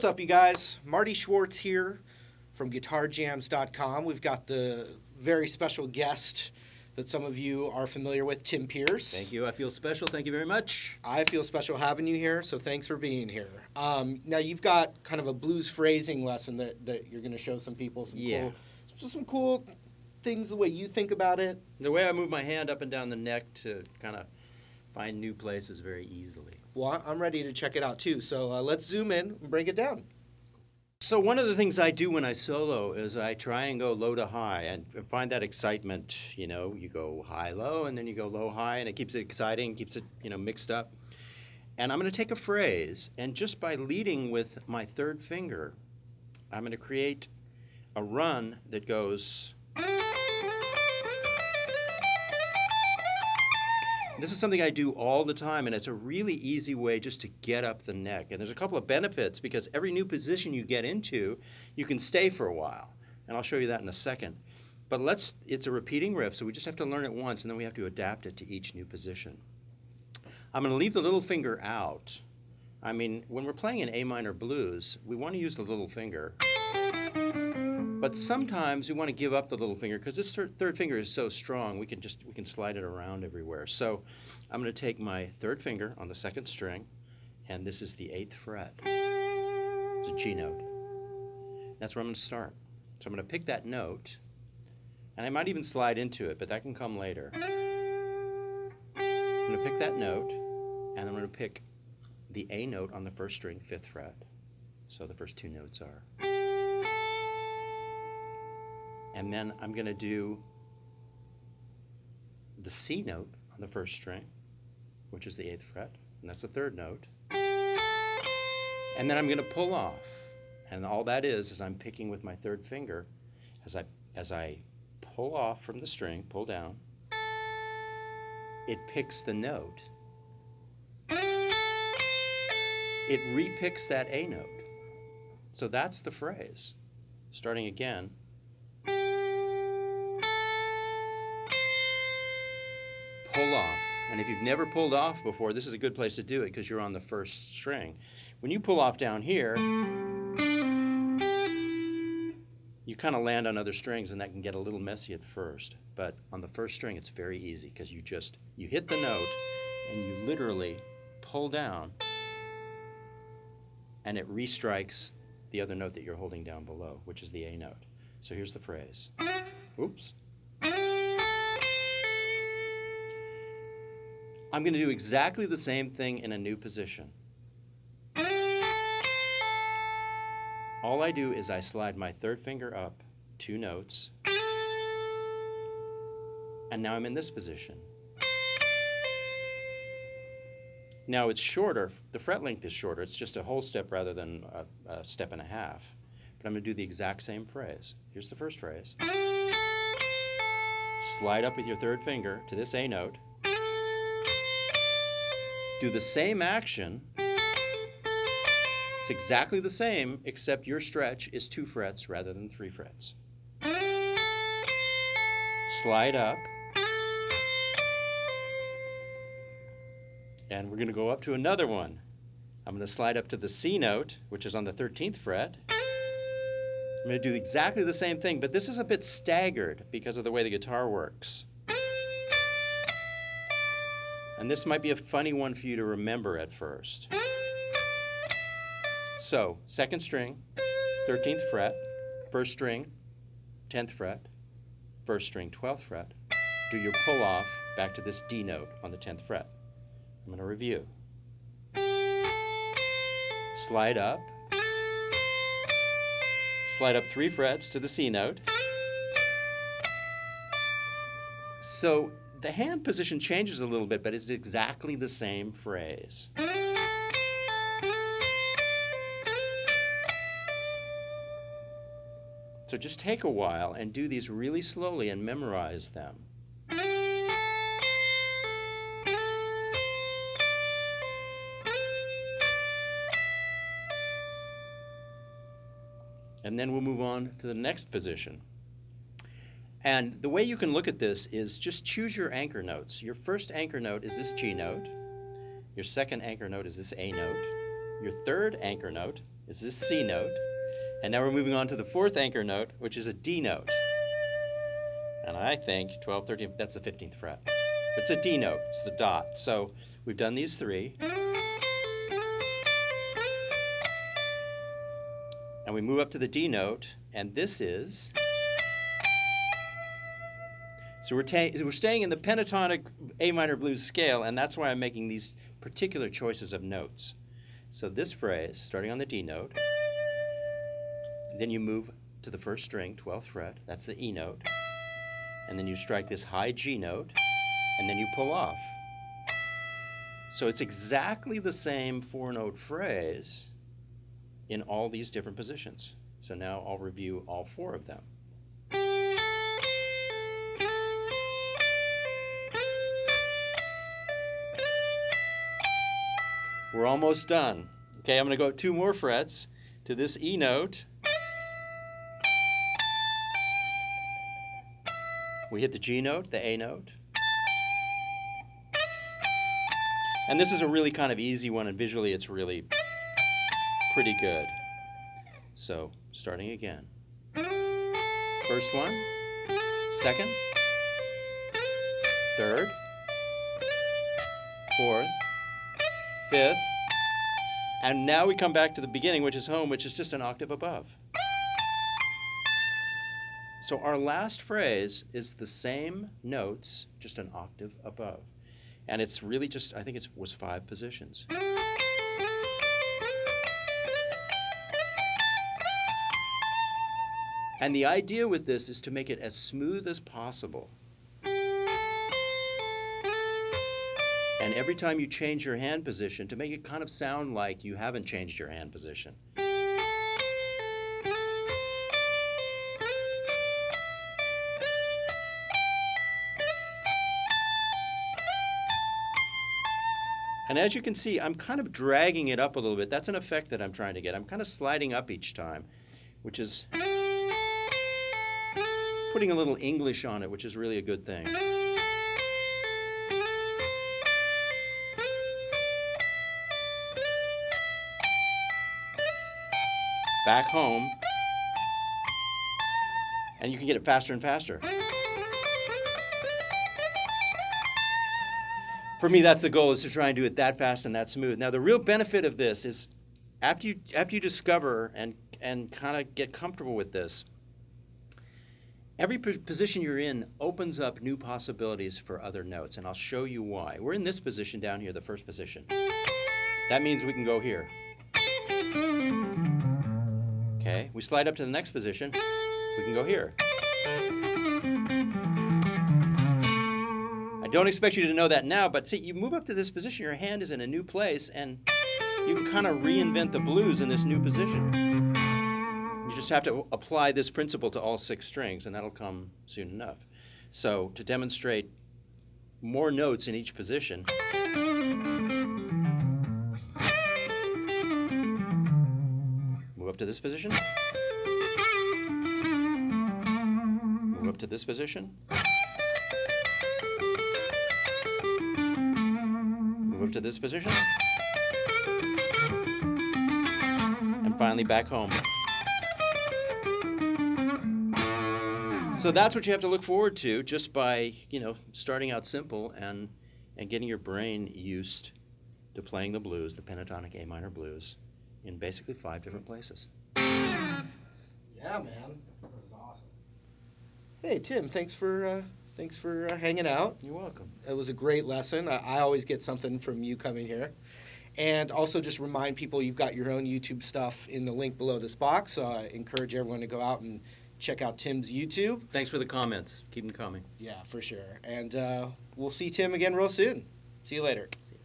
What's up, you guys? Marty Schwartz here from GuitarJamz.com. We've got the very special guest that some of you are familiar with, Tim Pierce. Thank you. I feel special. Thank you very much. I feel special having you here, so thanks for being here. Now, you've got kind of a blues phrasing lesson that you're going to show some people. Some cool things, the way you think about it. The way I move my hand up and down the neck to kind of find new places very easily. Well, I'm ready to check it out, too. So let's zoom in and break it down. So one of the things I do when I solo is I try and go low to high and find that excitement. You know, you go high, low, and then you go low, high, and it keeps it exciting, keeps it, mixed up. And I'm going to take a phrase, and just by leading with my third finger, I'm going to create a run that goes. This is something I do all the time, and it's a really easy way just to get up the neck. And there's a couple of benefits, because every new position you get into, you can stay for a while. And I'll show you that in a second. But it's a repeating riff, so we just have to learn it once, and then we have to adapt it to each new position. I'm going to leave the little finger out. I mean, when we're playing an A minor blues, we want to use the little finger. But sometimes we want to give up the little finger because this third finger is so strong we can slide it around everywhere. So I'm going to take my third finger on the second string, and this is the 8th fret. It's a G note. That's where I'm going to start. So I'm going to pick that note, and I might even slide into it, but that can come later. I'm going to pick that note, and I'm going to pick the A note on the first string, 5th fret. So the first two notes are. And then I'm going to do the C note on the first string, which is the 8th fret, and that's the third note. And then I'm going to pull off. And all that is I'm picking with my third finger as I pull off from the string, pull down, it picks the note. It repicks that A note. So that's the phrase. Starting again. Pull off. And if you've never pulled off before, this is a good place to do it because you're on the first string. When you pull off down here, you kind of land on other strings, and that can get a little messy at first. But on the first string, it's very easy because you hit the note and you literally pull down, and it restrikes the other note that you're holding down below, which is the A note. So here's the phrase. Oops. I'm going to do exactly the same thing in a new position. All I do is I slide my third finger up 2 notes, and now I'm in this position. Now it's shorter, the fret length is shorter, it's just a whole step rather than a step and a half. But I'm going to do the exact same phrase. Here's the first phrase. Slide up with your third finger to this A note. Do the same action. It's exactly the same, except your stretch is 2 frets rather than 3 frets. Slide up. And we're going to go up to another one. I'm going to slide up to the C note, which is on the 13th fret. I'm going to do exactly the same thing, but this is a bit staggered because of the way the guitar works. And this might be a funny one for you to remember at first. So, second string, 13th fret, first string, 10th fret, first string, 12th fret. Do your pull off back to this D note on the 10th fret. I'm going to review. Slide up 3 frets to the C note. So the hand position changes a little bit, but it's exactly the same phrase. So just take a while and do these really slowly and memorize them. And then we'll move on to the next position. And the way you can look at this is just choose your anchor notes. Your first anchor note is this G note. Your second anchor note is this A note. Your third anchor note is this C note. And now we're moving on to the fourth anchor note, which is a D note. And I think 12, 13, that's the 15th fret. It's a D note, it's the dot. So we've done these three. And we move up to the D note, and this is... So we're staying in the pentatonic A minor blues scale, and that's why I'm making these particular choices of notes. So this phrase, starting on the D note, then you move to the first string, 12th fret, that's the E note, and then you strike this high G note, and then you pull off. So it's exactly the same four-note phrase in all these different positions. So now I'll review all four of them. We're almost done. Okay, I'm going to go 2 more frets to this E note. We hit the G note, the A note. And this is a really kind of easy one, and visually it's really pretty good. So, starting again. First one, second, third, fourth, fifth, and now we come back to the beginning, which is home, which is just an octave above. So our last phrase is the same notes, just an octave above. And it's really just, I think it was 5 positions. And the idea with this is to make it as smooth as possible. And every time you change your hand position, to make it kind of sound like you haven't changed your hand position. And as you can see, I'm kind of dragging it up a little bit. That's an effect that I'm trying to get. I'm kind of sliding up each time, which is putting a little English on it, which is really a good thing. Back home, and you can get it faster and faster. For me, that's the goal, is to try and do it that fast and that smooth. Now, the real benefit of this is after you discover and kind of get comfortable with this, every position you're in opens up new possibilities for other notes, and I'll show you why. We're in this position down here, the first position. That means we can go here. Okay, we slide up to the next position, we can go here. I don't expect you to know that now, but see, you move up to this position, your hand is in a new place, and you can kind of reinvent the blues in this new position. You just have to apply this principle to all 6 strings, and that'll come soon enough. So, to demonstrate more notes in each position, move up to this position, move up to this position, move up to this position, and finally back home. So that's what you have to look forward to just by, starting out simple and getting your brain used to playing the blues, the pentatonic A minor blues, in basically 5 different places. Yeah, man. That was awesome. Hey, Tim, thanks for hanging out. You're welcome. It was a great lesson. I always get something from you coming here. And also just remind people you've got your own YouTube stuff in the link below this box. So I encourage everyone to go out and check out Tim's YouTube. Thanks for the comments. Keep them coming. Yeah, for sure. And we'll see Tim again real soon. See you later. See you.